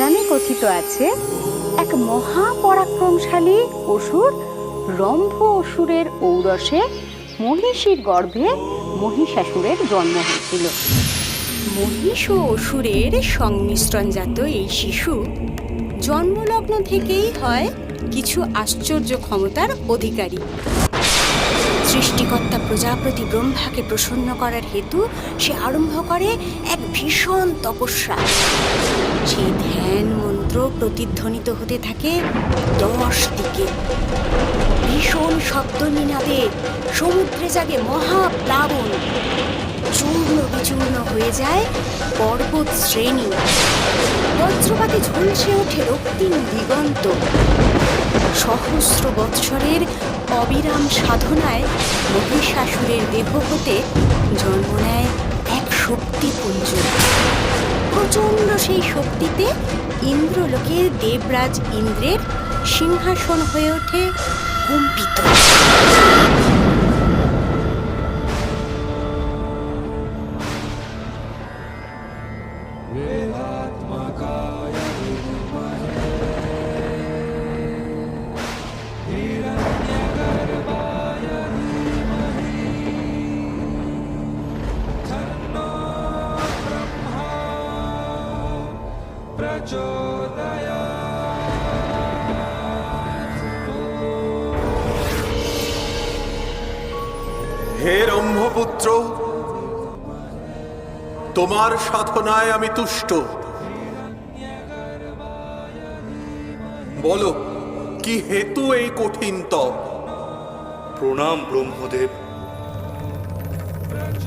পুরাণে কথিত আছে, এক মহাপরাক্রমশালী অসুর রম্ভ অসুরের ঔরসে মহিষীর গর্ভে মহিষাসুরের জন্ম হয়েছিল। মহিষ ও অসুরের সংমিশ্রণজাত এই শিশু জন্মলগ্ন থেকেই হয় কিছু আশ্চর্য ক্ষমতার অধিকারী। সৃষ্টিকর্তা প্রজাপতি ব্রহ্মাকে প্রসন্ন করার হেতু সে আরম্ভ করে এক ভীষণ তপস্যা। সেই ধ্যান মন্ত্র প্রতিধ্বনিত হতে থাকে 10 দিকে। ভীষণ শব্দ নিনাদে সমুদ্রে জাগে মহাপ্লাবন। চূর্ণ বিচূর্ণ হয়ে যায় পর্বত শ্রেণী। বজ্রপাতে ঝলসে ওঠে রক্তিম দিগন্ত। সহস্র বৎসরের অবিরাম সাধনায় মহিষাসুরের দেহ হতে জন্ম নেয় এক শক্তিপুঞ্জ। প্রচণ্ড সেই শক্তিতে ইন্দ্রলোকের দেবরাজ ইন্দ্রের সিংহাসন হয়ে ওঠে কম্পিত। হে ব্রহ্মপুত্র, তোমার সাধনায় আমি তুষ্ট। বলো, কি হেতু এই কঠিন তপ? প্রণাম ব্রহ্মদেব।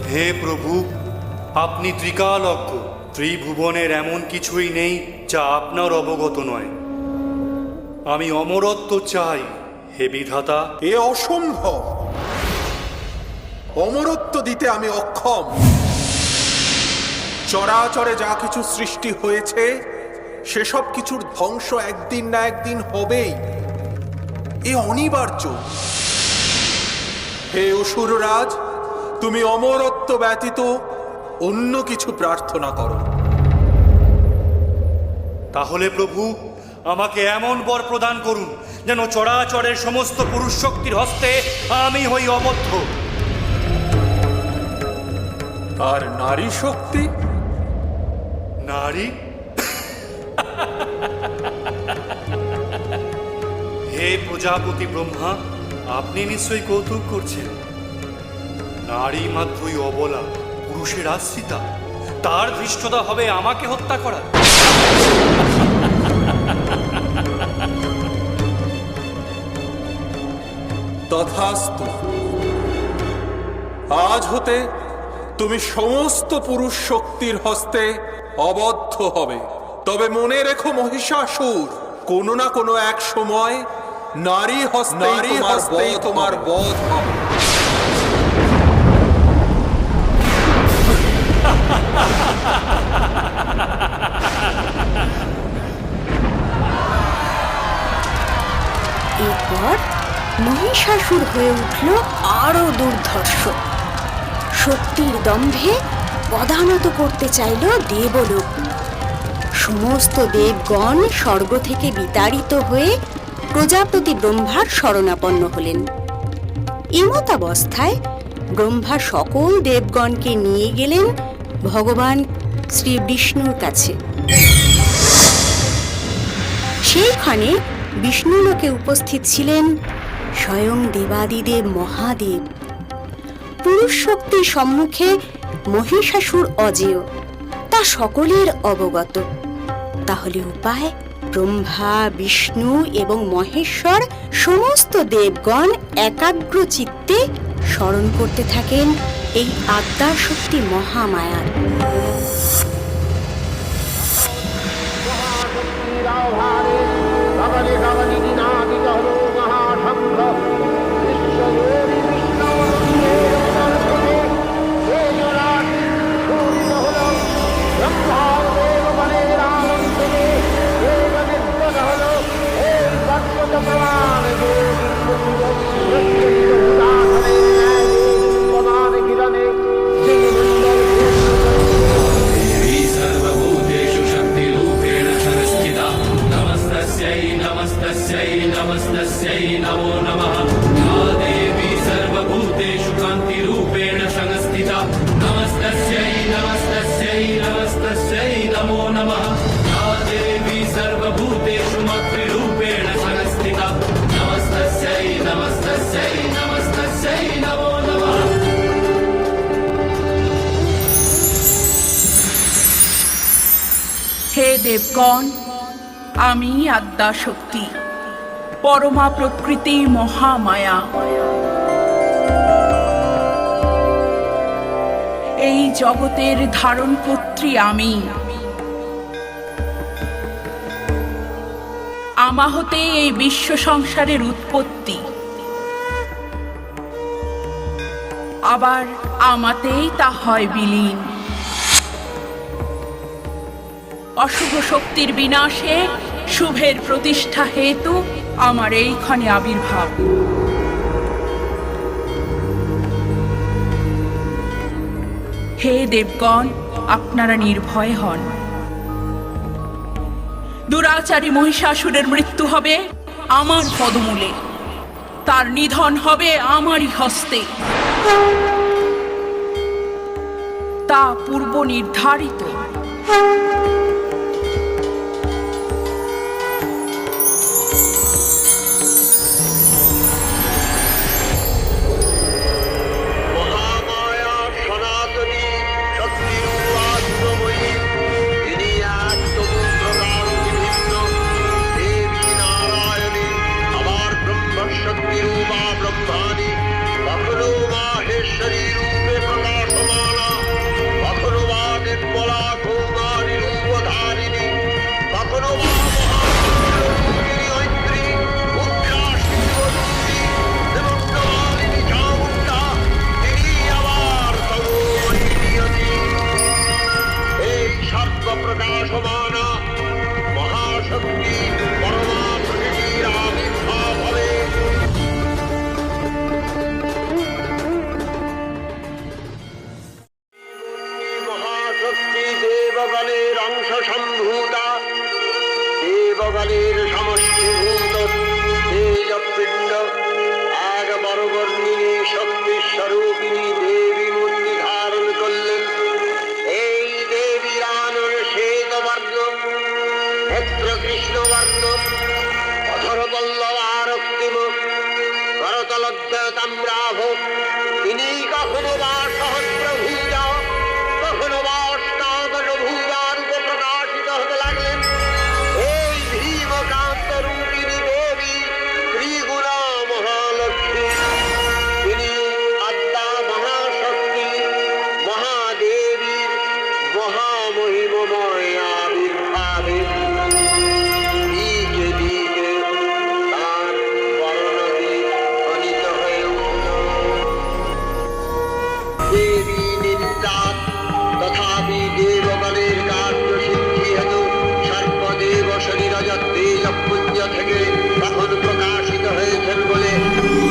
হে প্রভু, আপনি ত্রিকালজ্ঞ। ত্রিভুবনের এমন কিছুই নেই যা আপনার অবগত নয়। আমি অমরত্ব চাই হে বিধাতা। এ অসম্ভব। অমরত্ব দিতে আমি অক্ষম। চরাচরে যা কিছু সৃষ্টি হয়েছে সেসব কিছুর ধ্বংস একদিন না একদিন হবেই। এ অনিবার্য। হে অসুররাজ, তুমি অমরত্ব ব্যতীত অন্য কিছু প্রার্থনা করো। তাহলে প্রভু, আমাকে এমন বর প্রদান করুন যেন চরাচরের সমস্ত পুরুষ শক্তির হস্তে আমি হই অবদ্ধ। আর নারী শক্তি? নারী? হে প্রজাপতি ব্রহ্মা, আপনি নিশ্চয়ই কৌতুক করছেন। নারী মাত্রই অবলা, পুরুষের আশ্রিতা। তার ধৃষ্টতা হবে আমাকে হত্যা করা। তথাস্তু। আজ হতে তুমি সমস্ত পুরুষ শক্তির হস্তে অবদ্ধ হবে। তবে মনে রেখো মহিষাসুর, কোনো না কোনো এক সময় নারী হস্তেই তোমার বধ হবে। এরপর মহিষাসুর হয়ে উঠল আরো দুর্ধর্ষ। শক্তির দম্ভে পদানত করতে চাইল দেবলোক। সমস্ত দেবগণ স্বর্গ থেকে বিতাড়িত হয়ে প্রজাপতি ব্রহ্মার শরণাপন্ন হলেন। এমতাবস্থায় ব্রহ্মা সকল দেবগণকে নিয়ে গেলেন ভগবান শ্রী বিষ্ণুর কাছে। সেইখানে বিষ্ণুলোকে উপস্থিত ছিলেন স্বয়ং দেবাদিদেব মহাদেব। পুরুষ শক্তির সম্মুখে মহিষাসুর অজেয়, তা সকলের অবগত। তাহলে উপায়? ব্রহ্মা, বিষ্ণু এবং মহেশ্বর সমস্ত দেবগণ একাগ্র চিত্তে স্মরণ করতে থাকেন এই আদ্যা শক্তি মহামায়ার। नमो नमः या देवी सर्वभूतेषु कान्तिरूपेण संस्थिता नमस्तस्यै नमस्तस्यै नमस्तस्यै नमो नमः या देवी सर्वभूतेषु मातृरूपेण संस्थिता नमस्तस्यै नमस्तस्यै नमस्तस्यै नमो नमः। হে দেবগণ, আমি আদ্যা শক্তি, পরমা প্রকৃতি মহামায়া। এই জগতের ধারণকর্ত্রী আমি। আমা হতে এই বিশ্ব সংসারের উৎপত্তি, আবার আমাতেই তা হয় বিলীন। অশুভ শক্তির বিনাশে শুভের প্রতিষ্ঠা হেতু আমার এইখানে আবির্ভাব। হে দেবগণ, আপনারা নির্ভয় হন। দুরাচারী মহিষাসুরের মৃত্যু হবে আমার পদমূলে, তার নিধন হবে আমারই হস্তে। তা পূর্ব নির্ধারিত। দেবগণের অংশ সম্ভূতা, দেবগণের সমষ্টিভূত তেজপিণ্ড, এক বরবর্ণিনী শক্তি স্বরূপিণী দেবী মূর্তি ধারণ করলেন। এই দেবীর আনন শ্বেতবর্ণ, নেত্র কৃষ্ণবর্ণ, অধরপল্লব আরক্তিম, করতলোদ্যত তাম্রাভ। তিনি কখনো বা সহস্রভুজা, কখনো বা অষ্টাদশভুজা রূপে প্রকাশিত হতে লাগলেন। এই ভীমকান্ত রূপিণী দেবী ত্রিগুণা মহালক্ষ্মী, তিনি আদ্যা মহাশক্তি মহাদেবীর মহামহিমময় আবির্ভাবে দিকে দিকে তার বর্ণগীত ধ্বনিত হয়ে উঠল। দেবী নিত্যাৎ, তথাপি দেবগণের কার্যসিদ্ধি হেতু সর্বদেব শরীরজত তেজপুঞ্জ থেকে তখন প্রকাশিত হয়েছেন বলে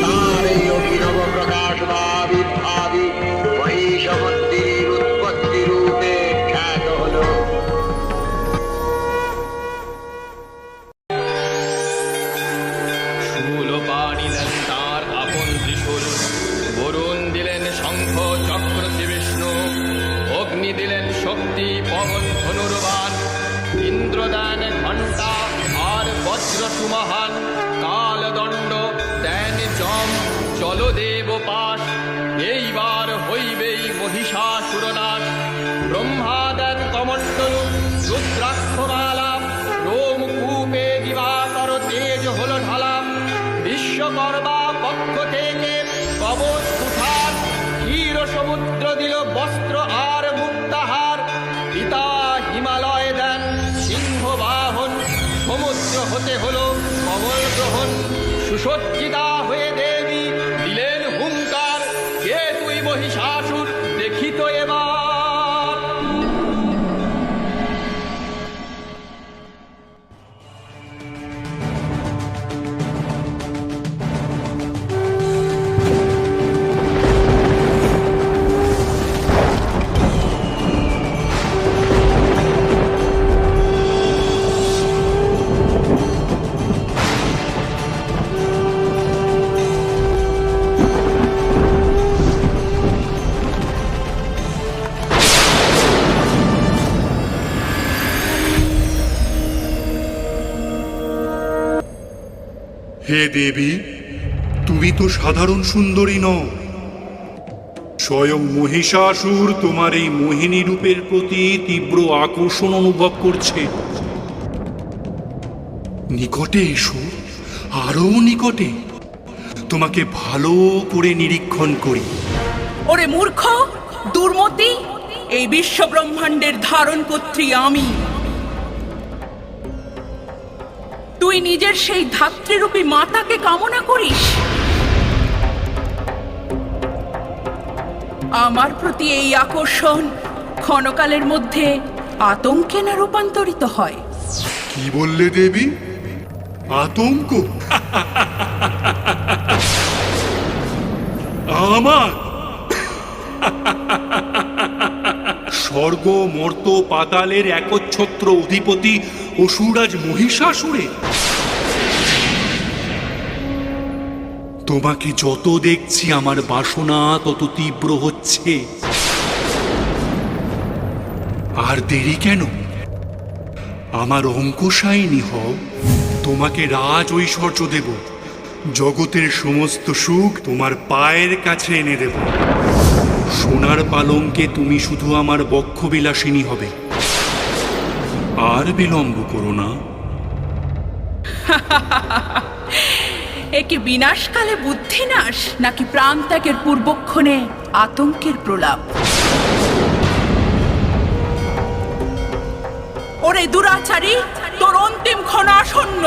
তার এই অভিনব প্রকাশ বা আবির্ভাবী মহিষমন্দির উৎপত্তি রূপে খ্যাত হল। শূলপাণি দেন তার আপন ত্রিশূল, বরুণ দিলেন শঙ্খ চক্র বিষ্ণু, অগ্নি দিলেন শক্তি পবন ধনুর্বাণ, ইন্দ্র দেন ঘণ্টা আর বজ্র সুমহান, কালদণ্ড দেন যম জলদেব পাশ, এইবার হইবেই মহিষাসুরনাশ। ব্রহ্মা দেন কমণ্ডলু রুদ্রাক্ষমালা, রোমকূপে দিবাকর তেজ হল ঢালা, বিশ্বকর্মা পক্ষ থেকে কবচ কুঠার, ক্ষীর সমুদ্র দিল বস্ত্র আর মুক্তাহার, পিতা হিমালয় দেন সিংহ বাহন, সমুদ্র হতে হল কমল গ্রহণ, সুসজ্জিতা হয়ে দেবী দিলেন হুঙ্কার, কে তুই মহিষাসুর দেখিত এবার। হে দেবী, তুমি তো সাধারণ সুন্দরী নও। স্বয়ং মহিষাসুর তোমার এই মোহিনী রূপের প্রতি তীব্র আকর্ষণ অনুভব করছে। নিকটে এসো, আরো নিকটে, তোমাকে ভালো করে নিরীক্ষণ করি। ওরে মূর্খ, দুর্মতি, এই বিশ্ব ব্রহ্মাণ্ডের ধারণ কর্ত্রী আমি। তুই নিজের সেই ধাত্রীরূপী মাতাকে কামনা করিস। আমার প্রতি এই আকর্ষণ ক্ষণকালের মধ্যে আতঙ্কে না রূপান্তরিত হয়? কি বললে দেবী? আতঙ্ক? আমার স্বর্গ মর্ত পাতালের একচ্ছত্র অধিপতি অসুরাজ মহিষাসুরে? তোমাকে যত দেখছি আমার বাসনা তত তীব্র হচ্ছে। আর দেরি কেন? আমার অঙ্কশায়িনী হও, তোমাকে রাজ ঐশ্বর্য দেব, জগতের সমস্ত সুখ তোমার পায়ের কাছে এনে দেব। সোনার পালঙ্কে তুমি শুধু আমার বক্ষবিলাসিনী হবে। আর বিলম্ব করো না। একে বিনাশকালে বুদ্ধিনাশ, নাকি প্রাণত্যাগের পূর্বক্ষণে আতঙ্কের প্রলাপ? ওরে দুরাচারী, তোর অন্তিম ক্ষণ আসন্ন।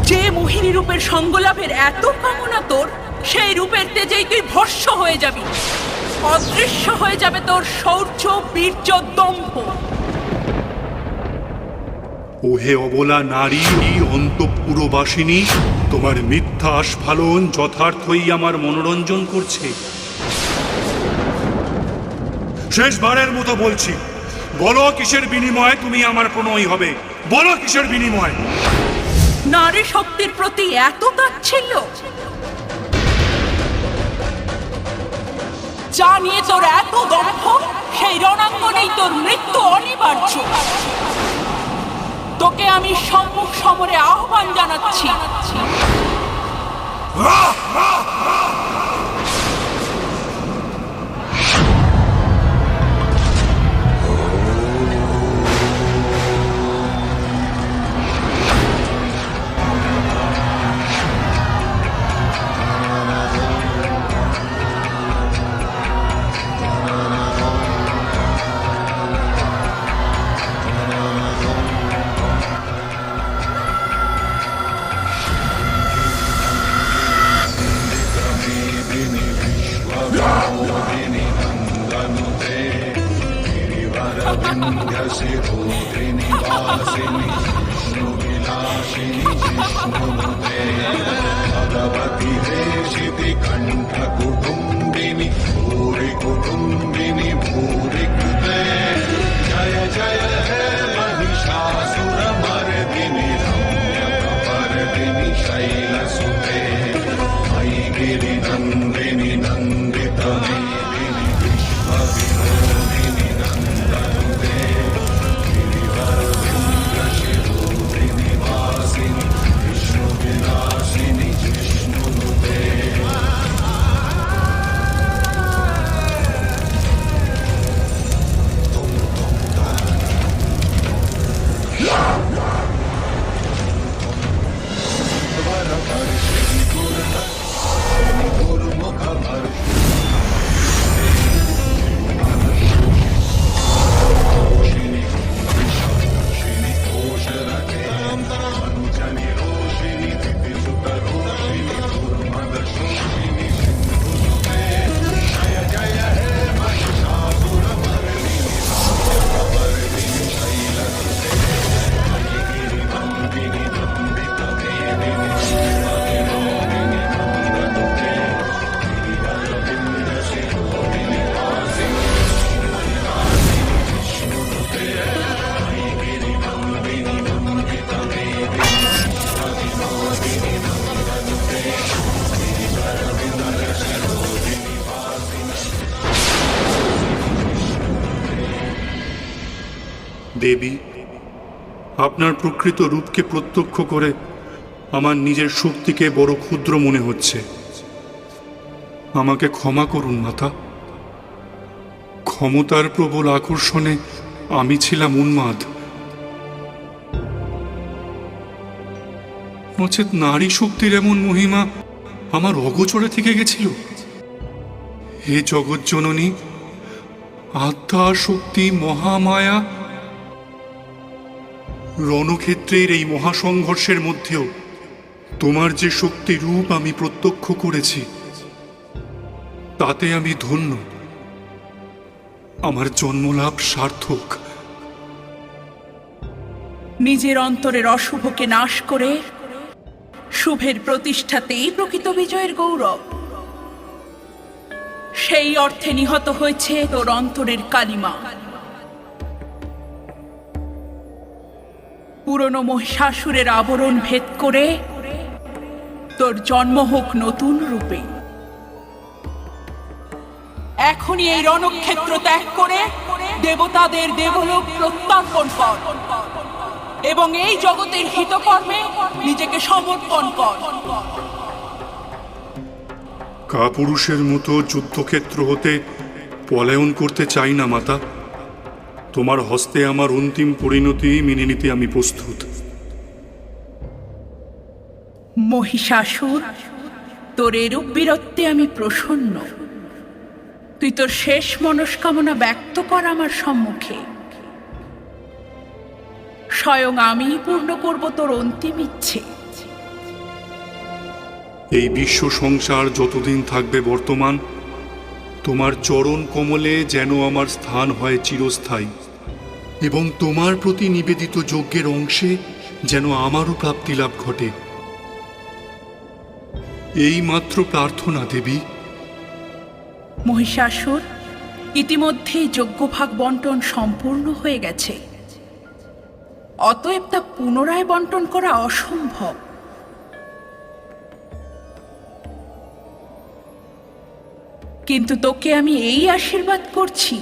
যে মোহিনী রূপের সঙ্গলাভের এত কামনা তোর, সেই রূপের তেজেই তুই ভস্ম হয়ে যাবি। অদৃশ্য হয়ে যাবে তোর শৌর্য, বীর্য, দম্ভ। ওহে অবলা নারী, অন্তঃপুরবাসিনী, তোমার মিথ্যা আস্ফালন যথার্থই আমার মনোরঞ্জন করছে। শেষবারের মতো বলছি, বলো কিসের বিনিময়ে তুমি আমার প্রণয়ী হবে? বলো কিসের বিনিময়? নারী শক্তির প্রতি এত তাচ্ছিল্য? যা নিয়ে তোর এত দম্ভ, সেই রণাঙ্গনেই তোর মৃত্যু অনিবার্য। তোকে আমি সম্মুখ সমরে আহ্বান জানাচ্ছি। দেবী, আপনার প্রকৃত রূপকে প্রত্যক্ষ করে আমার নিজের শক্তিকে বড় ক্ষুদ্র মনে হচ্ছে। আমাকে ক্ষমা করুন মাতা। ক্ষমতার প্রবল আকর্ষণে আমি ছিলাম উন্মাদ। নচেত নারী শক্তির এমন মহিমা আমার অগোচরে থেকে গেছিল। হে জগৎ জননী, আত্মা শক্তি মহামায়া, রণক্ষেত্রের এই মহাসংঘর্ষের মধ্যেও তোমার যে শক্তি রূপ আমি প্রত্যক্ষ করেছি, তাতে আমি ধন্য। আমার জন্মলাভ সার্থক। নিজের অন্তরের অশুভকে নাশ করে শুভের প্রতিষ্ঠাতেই প্রকৃত বিজয়ের গৌরব। সেই অর্থে নিহত হয়েছে তোর অন্তরের কালিমা। পুরনো মহিষাসুরের আবরণ ভেদ করে তোর জন্ম হোক নতুন রূপে। এখনই এই রণক্ষেত্র ত্যাগ করে দেবতাদের দেবলোক প্রত্যর্পণ কর এবং এই জগতের হিতকর্মে নিজেকে সমর্পণ কর। কাপুরুষের মতো যুদ্ধক্ষেত্র হতে পলায়ন করতে চাই না মাতা। তোমার হস্তে আমার অন্তিম পরিণতি মেনে নিতে আমি প্রস্তুত। মহিষাসুর, তোর এরূপ বীরত্বে আমি প্রসন্ন। তুই তোর শেষ মনস্কামনা ব্যক্ত কর আমার সম্মুখে। স্বয়ং আমি পূর্ণ করব তোর অন্তিম ইচ্ছে। এই বিশ্ব সংসার যতদিন থাকবে বর্তমান, তোমার চরণ কমলে যেন আমার স্থান হয় চিরস্থায়ী, এবং তোমার প্রতি নিবেদিত যজ্ঞের অংশে যেন আমারও প্রাপ্তি লাভ ঘটে। এই মাত্র প্রার্থনা দেবী। মহিষাসুর, ইতিমধ্যেই যজ্ঞভাগ বন্টন সম্পূর্ণ হয়ে গেছে। অতএব তা পুনরায় বন্টন করা অসম্ভব। কিন্তু তোকে আমি এই আশীর্বাদ করছি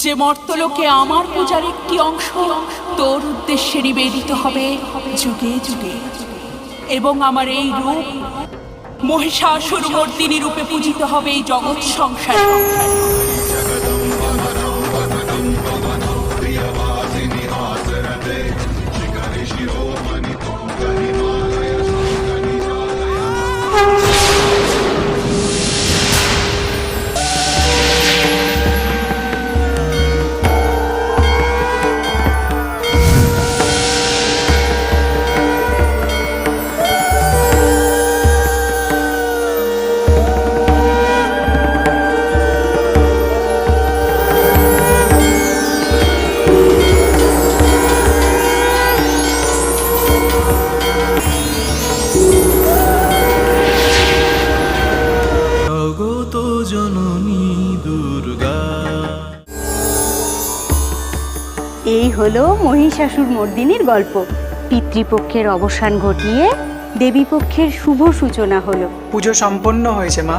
যে মর্তলোকে আমার পূজার একটি অংশ তোর উদ্দেশ্যে নিবেদিত হবে যুগে যুগে, এবং আমার এই রূপ মহিষাসুর মর্দিনী রূপে পূজিত হবে এই জগৎ সংসারে। জগত জননী দুর্গা। এই হলো মহিষাসুর মর্দিনীর গল্প। পিতৃপক্ষের অবসান ঘটিয়ে দেবীপক্ষের শুভ সূচনা হলো। পুজো সম্পন্ন হয়েছে মা।